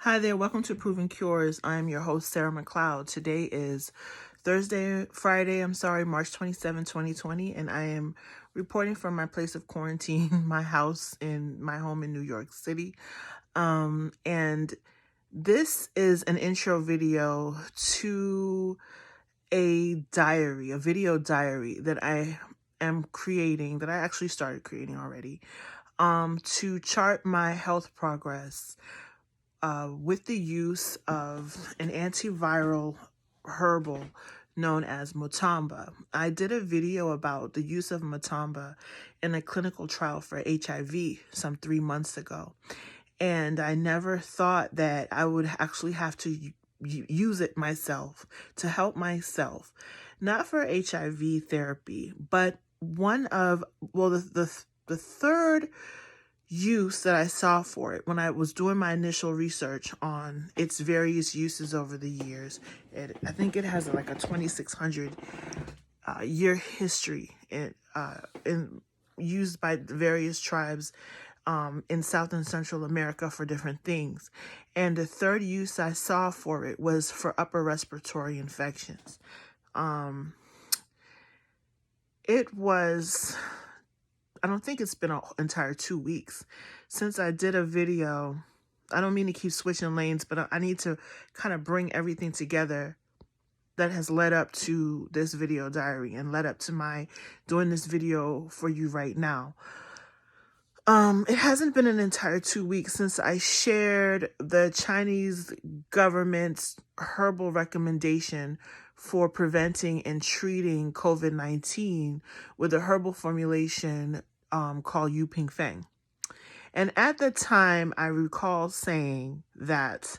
Hi there, welcome to Proven Cures. I'm your host, Sarah McLeod. Today is March 27, 2020, and I am reporting from my place of quarantine, my house in my home in New York City. And this is an intro video to a video diary that I am creating, that I actually started creating already, to chart my health progress with the use of an antiviral herbal known as Mutamba. I did a video about the use of Mutamba in a clinical trial for HIV some 3 months ago. And I never thought that I would actually have to use it myself to help myself, not for HIV therapy, but the third use that I saw for it when I was doing my initial research on its various uses over the years. I think it has like a 2,600 year history in used by various tribes in South and Central America for different things. And the third use I saw for it was for upper respiratory infections. I don't think it's been an entire 2 weeks since I did a video. I don't mean to keep switching lanes, but I need to kind of bring everything together that has led up to this video diary and led up to my doing this video for you right now. It hasn't been an entire 2 weeks since I shared the Chinese government's herbal recommendation for preventing and treating COVID-19 with a herbal formulation called Yu Ping Feng. And at the time, I recall saying that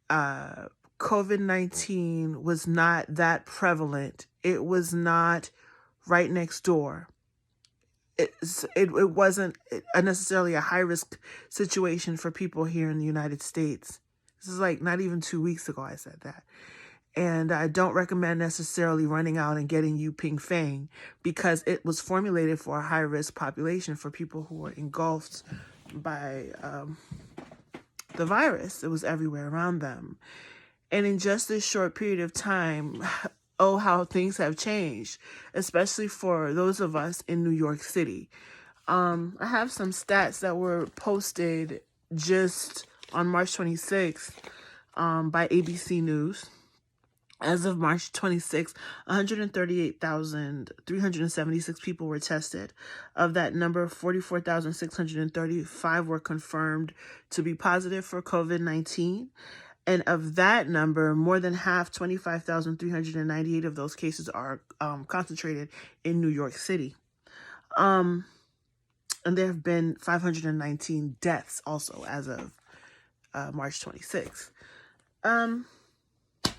COVID-19 was not that prevalent. It was not right next door. It wasn't necessarily a high-risk situation for people here in the United States. This is like not even 2 weeks ago I said that. And I don't recommend necessarily running out and getting Yu Ping Feng because it was formulated for a high-risk population, for people who were engulfed by the virus. It was everywhere around them. And in just this short period of time, oh, how things have changed, especially for those of us in New York City. I have some stats that were posted just on March 26th by ABC News. As of March 26, 138,376 people were tested. Of that number, 44,635 were confirmed to be positive for COVID-19. And of that number, more than half, 25,398 of those cases are concentrated in New York City. And there have been 519 deaths also as of March 26th.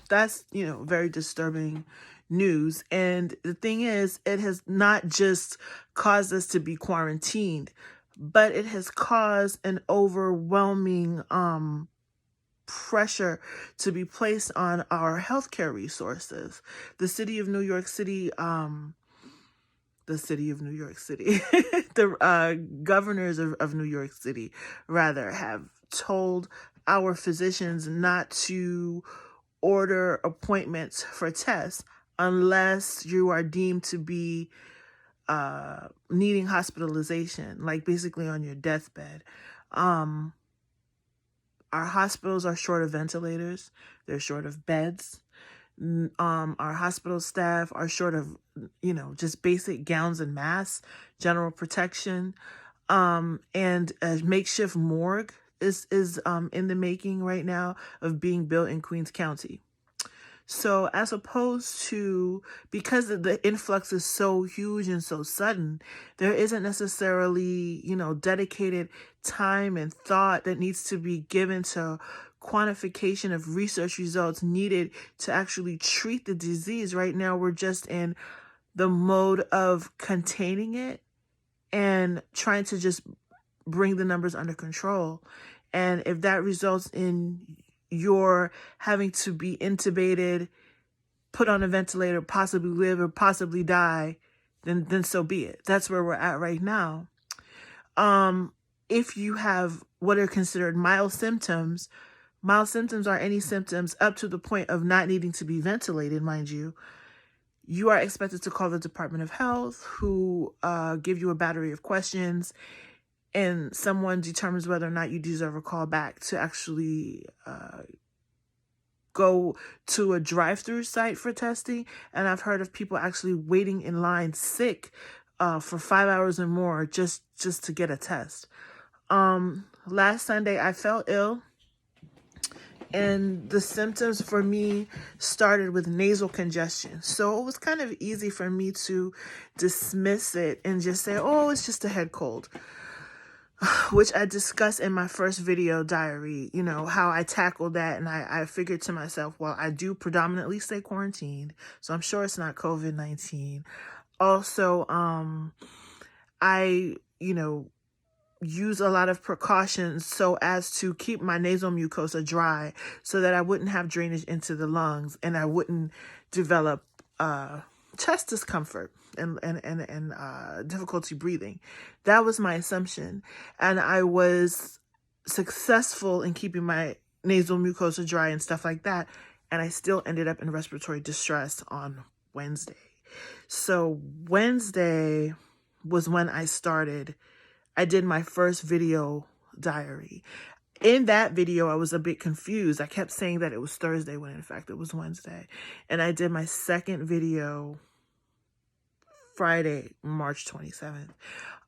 That's, very disturbing news. And the thing is, it has not just caused us to be quarantined, but it has caused an overwhelming pressure to be placed on our healthcare resources. The city of New York City, the governors of New York City, rather, have told our physicians not to order appointments for tests unless you are deemed to be needing hospitalization, like basically on your deathbed. Our hospitals are short of ventilators. They're short of beds. Our hospital staff are short of, just basic gowns and masks, general protection, and a makeshift morgue is in the making right now of being built in Queens County. So as opposed to, because the influx is so huge and so sudden, there isn't necessarily, dedicated time and thought that needs to be given to quantification of research results needed to actually treat the disease. Right now, we're just in the mode of containing it and trying to just bring the numbers under control. And if that results in your having to be intubated, put on a ventilator, possibly live or possibly die, then so be it. That's where we're at right now. If you have what are considered mild symptoms, Mild symptoms are any symptoms up to the point of not needing to be ventilated, mind you. You are expected to call the Department of Health, who give you a battery of questions, and someone determines whether or not you deserve a call back to actually go to a drive-through site for testing. And I've heard of people actually waiting in line sick for 5 hours or more just to get a test. Last Sunday I felt ill, and the symptoms for me started with nasal congestion. So it was kind of easy for me to dismiss it and just say, oh, it's just a head cold, which I discussed in my first video diary, you know, how I tackled that. And I figured to myself, well, I do predominantly stay quarantined, so I'm sure it's not COVID-19. Also, I, use a lot of precautions so as to keep my nasal mucosa dry so that I wouldn't have drainage into the lungs and I wouldn't develop chest discomfort and difficulty breathing. That was my assumption. And I was successful in keeping my nasal mucosa dry and stuff like that. And I still ended up in respiratory distress on Wednesday. So Wednesday was when I did my first video diary. In that video, I was a bit confused. I kept saying that it was Thursday when in fact it was Wednesday. And I did my second video Friday, March 27th.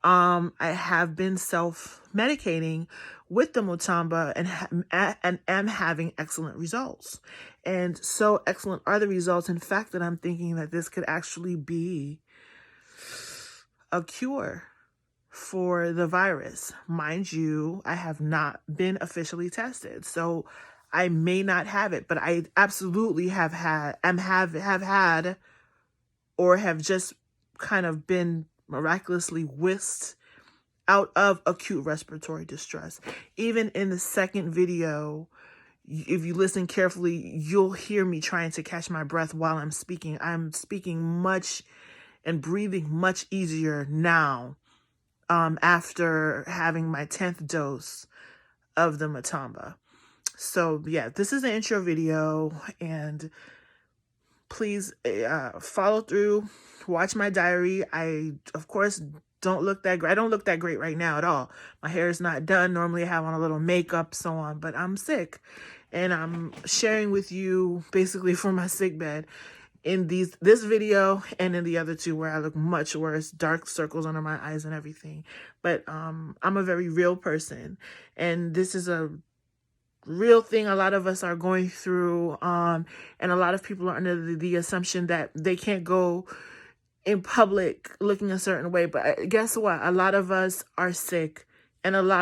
I have been self-medicating with the Mutamba and am having excellent results. And so excellent are the results, in fact, that I'm thinking that this could actually be a cure for the virus. Mind you, I have not been officially tested, so I may not have it, but I absolutely have had or have just kind of been miraculously whisked out of acute respiratory distress. Even in the second video, if you listen carefully, you'll hear me trying to catch my breath while I'm speaking. I'm speaking much and breathing much easier now after having my 10th dose of the Mutamba. So yeah, this is an intro video, and please follow through, watch my diary. I, of course, don't look that great. I don't look that great right now at all. My hair is not done. Normally I have on a little makeup, so on, but I'm sick. And I'm sharing with you basically from my sick bed in this video and in the other two where I look much worse, dark circles under my eyes and everything. But I'm a very real person, and this is a real thing a lot of us are going through, and a lot of people are under the assumption that they can't go in public looking a certain way. But guess what? A lot of us are sick, and a lot of